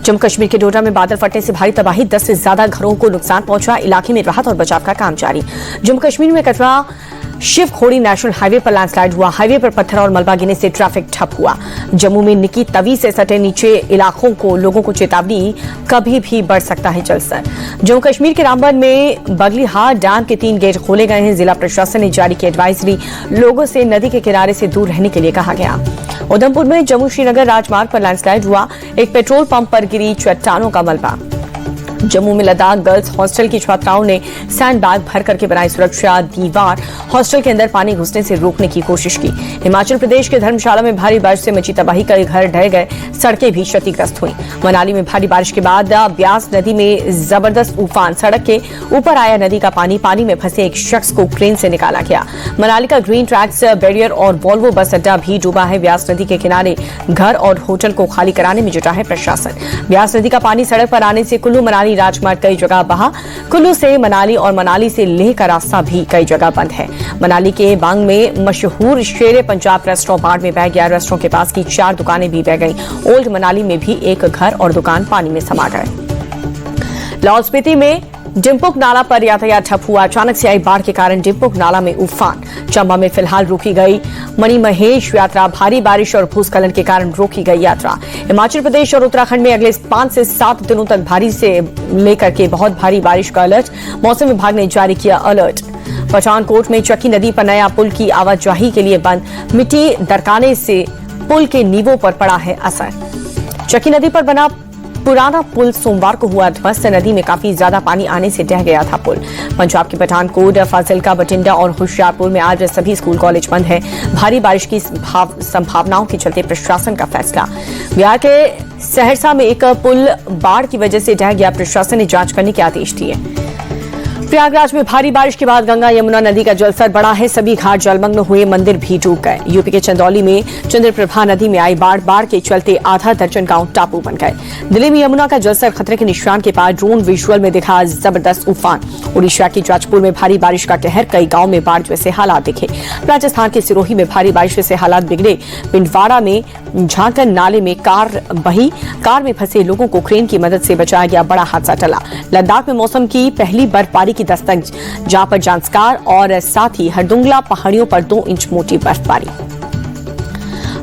जम्मू कश्मीर के डोडा में बादल फटने से भारी तबाही, 10 से ज्यादा घरों को नुकसान पहुंचा। इलाके में राहत और बचाव का काम जारी। जम्मू कश्मीर में कटरा शिव खोड़ी नेशनल हाईवे पर लैंडस्लाइड हुआ। हाईवे पर पत्थर और मलबा गिरने से ट्रैफिक ठप हुआ। जम्मू में निकी तवी से सटे नीचे इलाकों को लोगों को चेतावनी, कभी भी बढ़ सकता है जलस्तर। जम्मू कश्मीर के रामबन में बगलीहार डैम के 3 गेट खोले गए हैं। जिला प्रशासन ने जारी की एडवाइजरी, लोगों से नदी के किनारे से दूर रहने के लिए कहा गया। उधमपुर में जम्मू श्रीनगर राजमार्ग पर लैंडस्लाइड हुआ। एक पेट्रोल पंप पर गिरी चट्टानों का मलबा। जम्मू में लद्दाख गर्ल्स हॉस्टल की छात्राओं ने सैंड बैग भर करके बनाई सुरक्षा दीवार, हॉस्टल के अंदर पानी घुसने से रोकने की कोशिश की। हिमाचल प्रदेश के धर्मशाला में भारी बारिश से मची तबाही, कई घर ढह गए, सड़कें भी क्षतिग्रस्त हुई। मनाली में भारी बारिश के बाद ब्यास नदी में जबरदस्त उफान, सड़क के ऊपर आया नदी का पानी में फंसे एक शख्स को क्रेन से निकाला गया। मनाली का ग्रीन ट्रैक्स बैरियर और वॉल्वो बस अड्डा भी डूबा है। ब्यास नदी के किनारे घर और होटल को खाली कराने में जुटा है प्रशासन। ब्यास नदी का पानी सड़क पर आने से कुल्लू मनाली राजमार्ग कई जगह बहा। कुल्लू से मनाली और मनाली से लेह का रास्ता भी कई जगह बंद है। मनाली के बांग में मशहूर शेरे पंजाब रेस्टोरेंट बाढ़ में बह गया। रेस्टोरेंट के पास की 4 दुकानें भी बह गईं। ओल्ड मनाली में भी एक घर और दुकान पानी में समा गए। लाहौल स्पीति में डिम्पुक नाला पर यातायात ठप हुआ। अचानक से आई बाढ़ के कारण डिम्पुक नाला में उफान। चंबा में फिलहाल रोकी गई मणिमहेश यात्रा। भारी बारिश और भूस्खलन के कारण रोकी गई यात्रा। हिमाचल प्रदेश और उत्तराखंड में अगले 5 से 7 दिनों तक भारी से लेकर के बहुत भारी बारिश का अलर्ट। मौसम विभाग ने जारी किया अलर्ट। पठानकोट में चक्की नदी पर नया पुल की आवाजाही के लिए बंद। मिट्टी दरकाने से पुल के नींवों पर पड़ा है असर। चक्की नदी पर बना पुराना पुल सोमवार को हुआ ध्वस्त। नदी में काफी ज्यादा पानी आने से ढह गया था पुल। पंजाब के पठानकोट, फाजिल्का, बठिंडा और होशियारपुर में आज सभी स्कूल कॉलेज बंद है। भारी बारिश की संभावनाओं के चलते प्रशासन का फैसला। बिहार के सहरसा में एक पुल बाढ़ की वजह से ढह गया। प्रशासन ने जांच करने के आदेश दिए। प्रयागराज में भारी बारिश के बाद गंगा यमुना नदी का जलस्तर बढ़ा है। सभी घाट जलमग्न हुए, मंदिर भी डूब गए। यूपी के चंदौली में चंद्रप्रभा नदी में आई बाढ़ के चलते आधा दर्जन गांव टापू बन गए। दिल्ली में यमुना का जलस्तर खतरे के निशान के पार। ड्रोन विजुअल में दिखा जबरदस्त उफान। उड़ीसा के जाजपुर में भारी बारिश का कहर, कई गांव में बाढ़ जैसे हालात दिखे। राजस्थान के सिरोही में भारी बारिश से हालात बिगड़े। पिंडवाड़ा में झांकन नाले में कार बही, कार में फंसे लोगों को क्रेन की मदद से बचाया गया, बड़ा हादसा टला। लद्दाख में मौसम की पहली बर्फबारी की दस्तक, जहां पर जांस्कार और साथ ही हरदुंगला पहाड़ियों पर 2 इंच मोटी बर्फबारी।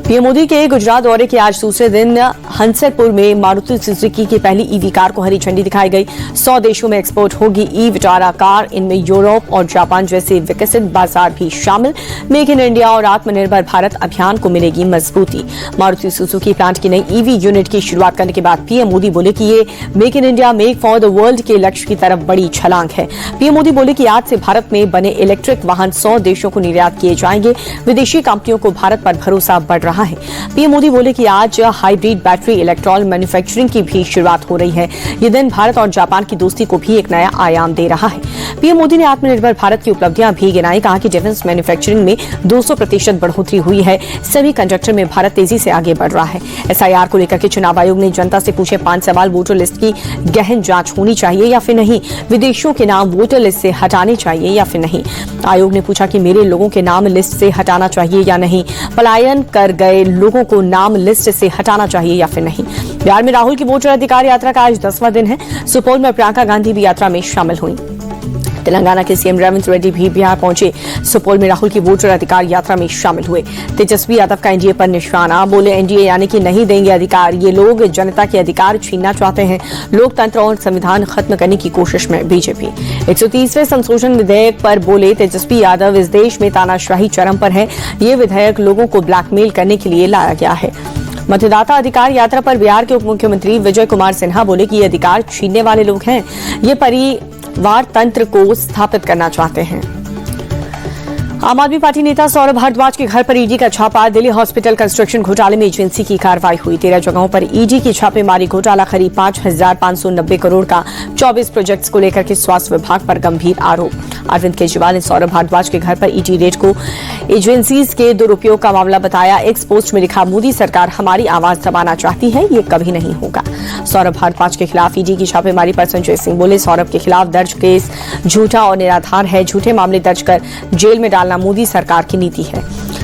पीएम मोदी के गुजरात दौरे के आज दूसरे दिन हंसरपुर में मारुति सुजुकी की पहली ईवी कार को हरी झंडी दिखाई गई। 100 देशों में एक्सपोर्ट होगी ई विटारा कार। इनमें यूरोप और जापान जैसे विकसित बाजार भी शामिल। मेक इन इंडिया और आत्मनिर्भर भारत अभियान को मिलेगी मजबूती। मारुति सुजुकी प्लांट की नई ईवी यूनिट की शुरुआत करने के बाद पीएम मोदी बोले कि ये make in India, make for the world के लक्ष्य की तरफ बड़ी छलांग है। पीएम मोदी बोले कि आज से भारत में बने इलेक्ट्रिक वाहन 100 देशों को निर्यात किए जाएंगे। विदेशी कंपनियों को भारत पर भरोसा बढ़ रहा है। पीएम मोदी बोले कि आज हाइब्रिड बैटरी इलेक्ट्रॉनिक मैन्युफैक्चरिंग की भी शुरुआत हो रही है। ये दिन भारत और जापान की दोस्ती को भी एक नया आयाम दे रहा है। पीएम मोदी ने आत्मनिर्भर भारत की उपलब्धियां भी गिनाई। कहा कि डिफेंस मैन्युफैक्चरिंग में 200% बढ़ोतरी हुई है। सेमीकंडक्टर में भारत तेजी से आगे बढ़ रहा है। एसआईआर को लेकर के चुनाव आयोग ने जनता से पूछे 5 सवाल। वोटर लिस्ट की गहन जांच होनी चाहिए या फिर नहीं? विदेशियों के नाम वोटर लिस्ट से हटाने चाहिए या फिर नहीं? आयोग ने पूछा कि मेरे लोगों के नाम लिस्ट से हटाना चाहिए या नहीं? पलायन कर गए लोगों को नाम लिस्ट से हटाना चाहिए या फिर नहीं? बिहार में राहुल की वोटर अधिकार यात्रा का आज 10वां दिन है। सुपौल में प्रियंका गांधी भी यात्रा में शामिल हुई। तेलंगाना के सीएम रेवंत रेड्डी भी बिहार पहुंचे। सुपौल में राहुल की वोटर अधिकार यात्रा में शामिल हुए। तेजस्वी यादव का एनडीए पर निशाना, बोले एनडीए यानी कि नहीं देंगे अधिकार। ये लोग जनता के अधिकार छीनना चाहते हैं। लोकतंत्र और संविधान खत्म करने की कोशिश में बीजेपी। 130वें संशोधन विधेयक पर बोले तेजस्वी यादव, इस देश में तानाशाही चरम पर है। ये विधेयक लोगों को ब्लैकमेल करने के लिए लाया गया है। मतदाता अधिकार यात्रा पर बिहार के उप मुख्यमंत्री विजय कुमार सिन्हा बोले कि ये अधिकार छीनने वाले लोग हैं। ये परिवार तंत्र को स्थापित करना चाहते हैं। आम आदमी पार्टी नेता सौरभ भारद्वाज के घर पर ईडी का छापा। दिल्ली हॉस्पिटल कंस्ट्रक्शन घोटाले में एजेंसी की कार्रवाई हुई। 13 जगहों पर ईडी की छापेमारी। घोटाला करीब 5,590 करोड़ का। 24 प्रोजेक्ट्स को लेकर के स्वास्थ्य विभाग पर गंभीर आरोप। अरविंद केजरीवाल ने सौरभ भारद्वाज के घर पर ईडी रेड को एजेंसीज के दुरुपयोग का मामला बताया। एक्स पोस्ट में लिखा, मोदी सरकार हमारी आवाज दबाना चाहती है, ये कभी नहीं होगा। सौरभ भारद्वाज के खिलाफ ईडी की छापेमारी पर संजय सिंह बोले, सौरभ के खिलाफ दर्ज केस झूठा और निराधार है। झूठे मामले दर्ज कर जेल में डालना मोदी सरकार की नीति है।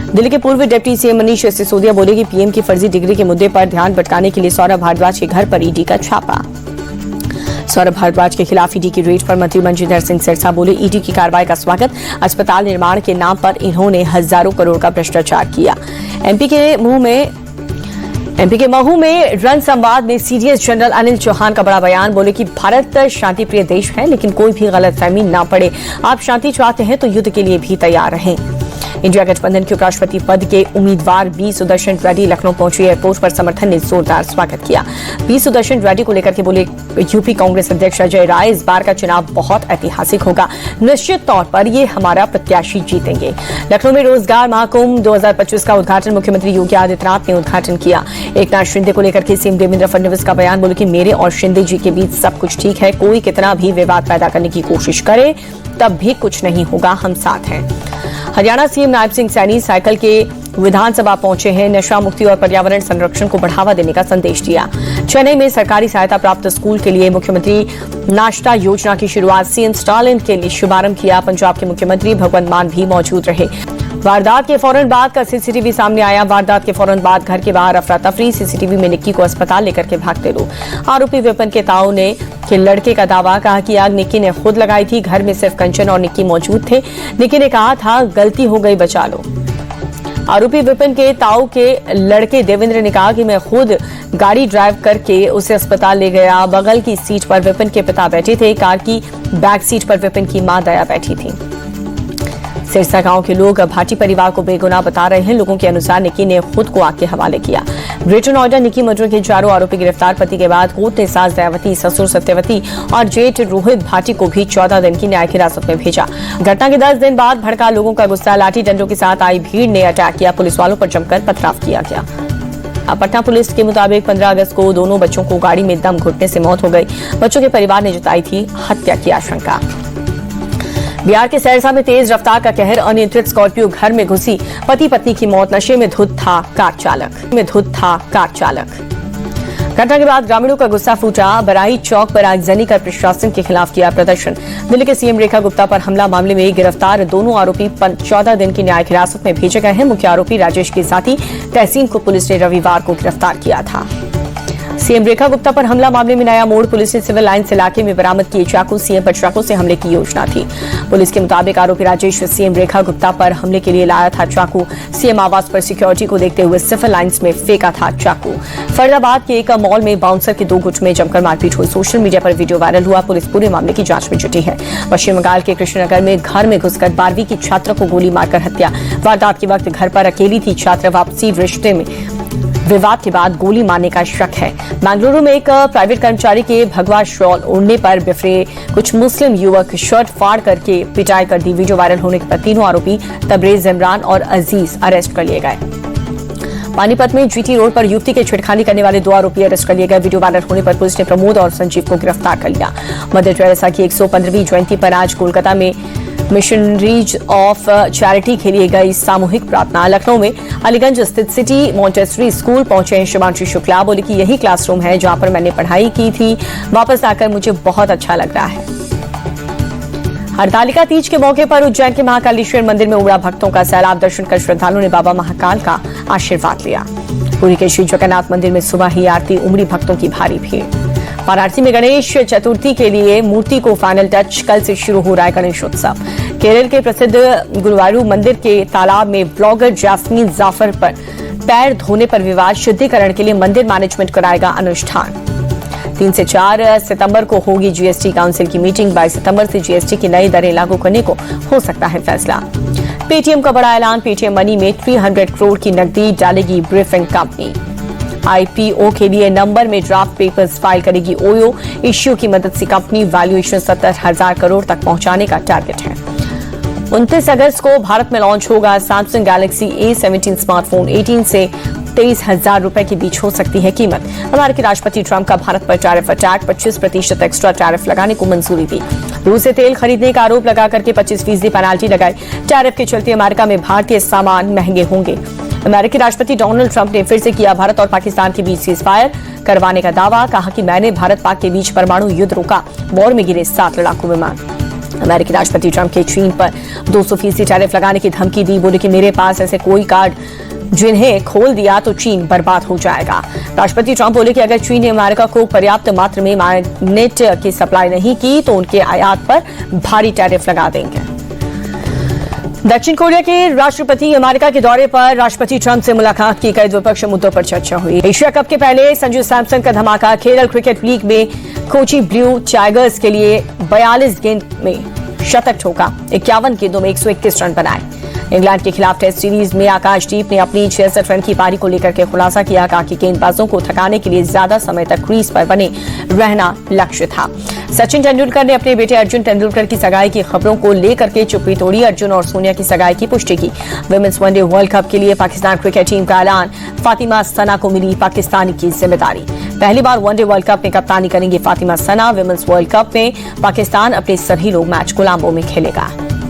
दिल्ली के पूर्व डिप्टी सीएम मनीष सिसोदिया बोले कि पीएम की फर्जी डिग्री के मुद्दे पर ध्यान भटकाने के लिए सौरभ भारद्वाज के घर पर ईडी का छापा। सौरभ भारद्वाज के खिलाफ ईडी की रेड पर मंत्री मंजींदर सिंह सिरसा बोले, ईडी की कार्रवाई का स्वागत। अस्पताल निर्माण के नाम पर इन्होंने हजारों करोड़ का भ्रष्टाचार किया। एमपी के महू में रन संवाद में सीडीएस जनरल अनिल चौहान का बड़ा बयान, बोले कि भारत शांति प्रिय देश है, लेकिन कोई भी गलतफहमी ना पड़े। आप शांति चाहते हैं तो युद्ध के लिए भी तैयार रहें। इंडिया गठबंधन के उपराष्ट्रपति पद के उम्मीदवार बी सुदर्शन रेड्डी लखनऊ पहुंचे। एयरपोर्ट पर समर्थन ने जोरदार स्वागत किया। बी सुदर्शन रेड्डी को लेकर के बोले, यूपी कांग्रेस अध्यक्ष अजय राय, इस बार का चुनाव बहुत ऐतिहासिक होगा। निश्चित तौर पर ये हमारा प्रत्याशी जीतेंगे। लखनऊ में रोजगार महाकुंभ 2025 का उद्घाटन मुख्यमंत्री योगी आदित्यनाथ ने उद्घाटन किया। एकनाथ शिंदे को लेकर के सीएम देवेंद्र फडणवीस का बयान, बोले कि मेरे और शिंदे जी के बीच सब कुछ ठीक है। कोई कितना भी विवाद पैदा करने की कोशिश करे तब भी कुछ नहीं होगा, हम साथ हैं। हरियाणा सीएम नायब सिंह सैनी साइकिल के विधानसभा पहुंचे हैं। नशा मुक्ति और पर्यावरण संरक्षण को बढ़ावा देने का संदेश दिया। चेन्नई में सरकारी सहायता प्राप्त स्कूल के लिए मुख्यमंत्री नाश्ता योजना की शुरुआत सीएम स्टालिन के लिए शुभारंभ किया। पंजाब के मुख्यमंत्री भगवंत मान भी मौजूद रहे। वारदात के फौरन बाद का सीसीटीवी सामने आया। वारदात के फौरन बाद घर के बाहर अफरा तफरी। सीसीटीवी में निक्की को अस्पताल लेकर के भागते लोग। आरोपी विपिन के ताऊ ने के लड़के का दावा, कहा कि आग निक्की ने खुद लगाई थी। घर में सिर्फ कंचन और निक्की मौजूद थे। निक्की ने कहा था, गलती हो गई, बचा लो। आरोपी विपिन के ताऊ के लड़के देवेंद्र ने कहा कि मैं खुद गाड़ी ड्राइव करके उसे अस्पताल ले गया। बगल की सीट पर विपिन के पिता बैठे थे। कार की बैक सीट पर विपिन की मां दया बैठी थी। सिरसा गांव के लोग भाटी परिवार को बेगुनाह बता रहे हैं। लोगों के अनुसार निक्की ने खुद को आग के हवाले किया। ग्रेटर नोएडा निक्की मर्डर के चारों आरोपी गिरफ्तार। पति के बाद कोर्ट ने सास दयावती, ससुर सत्यवती और जेठ रोहित भाटी को भी 14 दिन की न्यायिक हिरासत में भेजा। घटना के 10 दिन बाद भड़का लोगों का गुस्सा। लाठी डंडों के साथ आई भीड़ ने अटैक किया। पुलिस वालों पर जमकर पथराव किया गया। पटना पुलिस के मुताबिक 15 अगस्त को दोनों बच्चों को गाड़ी में दम घुटने से मौत हो गई। बच्चों के परिवार ने जताई थी हत्या की आशंका। बिहार के सहरसा में तेज रफ्तार का कहर। अनियंत्रित स्कॉर्पियो घर में घुसी। पति पत्नी की मौत। नशे में धुत था कार चालक। घटना के बाद ग्रामीणों का गुस्सा फूटा। बराई चौक पर आगजनी कर प्रशासन के खिलाफ किया प्रदर्शन। दिल्ली के सीएम रेखा गुप्ता पर हमला मामले में गिरफ्तार दोनों आरोपी 14 दिन की न्यायिक हिरासत में भेजे गए हैं। मुख्य आरोपी राजेश के साथी तहसीन को पुलिस ने रविवार को गिरफ्तार किया था। सीएम रेखा गुप्ता पर हमला मामले में नया मोड़। पुलिस ने सिविल लाइन्स इलाके में बरामद किए चाकू। सीएम पर चाकू से हमले की योजना थी। पुलिस के मुताबिक आरोपी राजेश सीएम रेखा गुप्ता पर हमले के लिए लाया था चाकू। सीएम आवास पर सिक्योरिटी को देखते हुए सिविल लाइन्स में फेंका था चाकू। फरीदाबाद के एक मॉल में बाउंसर के 2 गुट में जमकर मारपीट हुई। सोशल मीडिया पर वीडियो वायरल हुआ। पुलिस पूरे मामले की जांच में जुटी है। पश्चिम बंगाल के कृष्णनगर में घर में घुसकर 12वीं की छात्रा को गोली मारकर हत्या। वारदात के वक्त घर पर अकेली थी छात्रा। वापसी रिश्ते में विवाद के बाद गोली मारने का शक है। बेंगलुरु में एक प्राइवेट कर्मचारी के भगवा शॉल ओढ़ने पर बिफरे कुछ मुस्लिम युवक शर्ट फाड़ करके पिटाई कर दी। वीडियो वायरल होने के बाद तीनों आरोपी तबरेज, इमरान और अजीज अरेस्ट कर लिए गए। पानीपत में जीटी रोड पर युवती के छेड़खानी करने वाले 2 आरोपी अरेस्ट कर लिए गए। वीडियो वायरल होने पर पुलिस ने प्रमोद और संजीव को गिरफ्तार कर लिया। मदर टेरेसा की 115वीं जयंती पर आज कोलकाता में मिशनरीज ऑफ चैरिटी के लिए गई सामूहिक प्रार्थना। लखनऊ में अलीगंज स्थित सिटी मॉन्टेसरी स्कूल पहुंचे हैं शिवांशी शुक्ला। बोले कि यही क्लासरूम है जहां पर मैंने पढ़ाई की थी। वापस आकर मुझे बहुत अच्छा लग रहा है। हरतालिका तीज के मौके पर उज्जैन के महाकालेश्वर मंदिर में उमड़ा भक्तों का सैलाब। दर्शन कर श्रद्धालुओं ने बाबा महाकाल का आशीर्वाद लिया। पुरी के श्री जगन्नाथ मंदिर में सुबह ही आरती, उमड़ी भक्तों की भारी भीड़। वाराणसी में गणेश चतुर्थी के लिए मूर्ति को फाइनल टच। कल से शुरू हो रहा है गणेशोत्सव। केरल के प्रसिद्ध गुरुवायूर मंदिर के तालाब में ब्लॉगर जैस्मीन जाफर पर पैर धोने पर विवाद। शुद्धिकरण के लिए मंदिर मैनेजमेंट कराएगा अनुष्ठान। 3 से 4 सितंबर को होगी जीएसटी काउंसिल की मीटिंग। 22 सितंबर से जीएसटी की नई दरें लागू करने को हो सकता है फैसला। पेटीएम का बड़ा ऐलान। पेटीएम मनी में 300 करोड़ की नकदी डालेगी ब्रीफिंग कंपनी। आईपीओ के लिए नंबर में ड्राफ्ट पेपर्स फाइल करेगी ओयो। इश्यू की मदद से कंपनी वैल्यूएशन 70,000 करोड़ तक पहुंचाने का टारगेट है। 29 अगस्त को भारत में लॉन्च होगा सैमसंग गैलेक्सी A17 स्मार्टफोन। 18 से 23,000 रुपए के बीच हो सकती है कीमत। अमेरिकी राष्ट्रपति ट्रंप का भारत पर टैरिफ अटैक। 25% एक्स्ट्रा टैरिफ लगाने को मंजूरी दी। रूस से तेल खरीदने का आरोप लगा करके 25% पेनाल्टी लगाई। टैरिफ के चलते अमेरिका में भारतीय सामान महंगे होंगे। अमेरिकी राष्ट्रपति डोनाल्ड ट्रंप ने फिर से किया भारत और पाकिस्तान के बीच सीजफायर करवाने का दावा। कहा कि मैंने भारत पाक के बीच परमाणु युद्ध रोका। वॉर में गिरे 7 लड़ाकू विमान। अमेरिकी राष्ट्रपति ट्रंप के चीन पर 200% टैरिफ लगाने की धमकी दी। बोले कि मेरे पास ऐसे कोई कार्ड जिन्हें खोल दिया तो चीन बर्बाद हो जाएगा। राष्ट्रपति ट्रंप बोले कि अगर चीन ने अमेरिका को पर्याप्त मात्रा में मैग्नेट की सप्लाई नहीं की तो उनके आयात पर भारी टैरिफ लगा देंगे। दक्षिण कोरिया के राष्ट्रपति अमेरिका के दौरे पर राष्ट्रपति ट्रंप से मुलाकात की। कई द्विपक्षीय मुद्दों पर चर्चा हुई। एशिया कप के पहले संजू सैमसन का धमाका। केरल क्रिकेट लीग में कोची ब्लू टाइगर्स के लिए 42 गेंद में शतक ठोका। 51 गेंदों में 121 रन बनाए। इंग्लैंड के खिलाफ टेस्ट सीरीज में आकाशदीप ने अपनी 66 रन की पारी को लेकर के खुलासा किया। कहा कि गेंदबाजों को थकाने के लिए ज्यादा समय तक क्रीज पर बने रहना लक्ष्य था। सचिन तेंदुलकर ने अपने बेटे अर्जुन तेंदुलकर की सगाई की खबरों को लेकर के चुप्पी तोड़ी। अर्जुन और सोनिया की सगाई की पुष्टि की। विमेंस वनडे वर्ल्ड कप के लिए पाकिस्तान क्रिकेट टीम का ऐलान। फातिमा सना को मिली पाकिस्तानी की जिम्मेदारी। पहली बार वनडे वर्ल्ड कप में कप्तानी करेंगी फातिमा सना। विमेंस वर्ल्ड कप में पाकिस्तान अपने सभी लोग मैच कोलंबो में खेलेगा।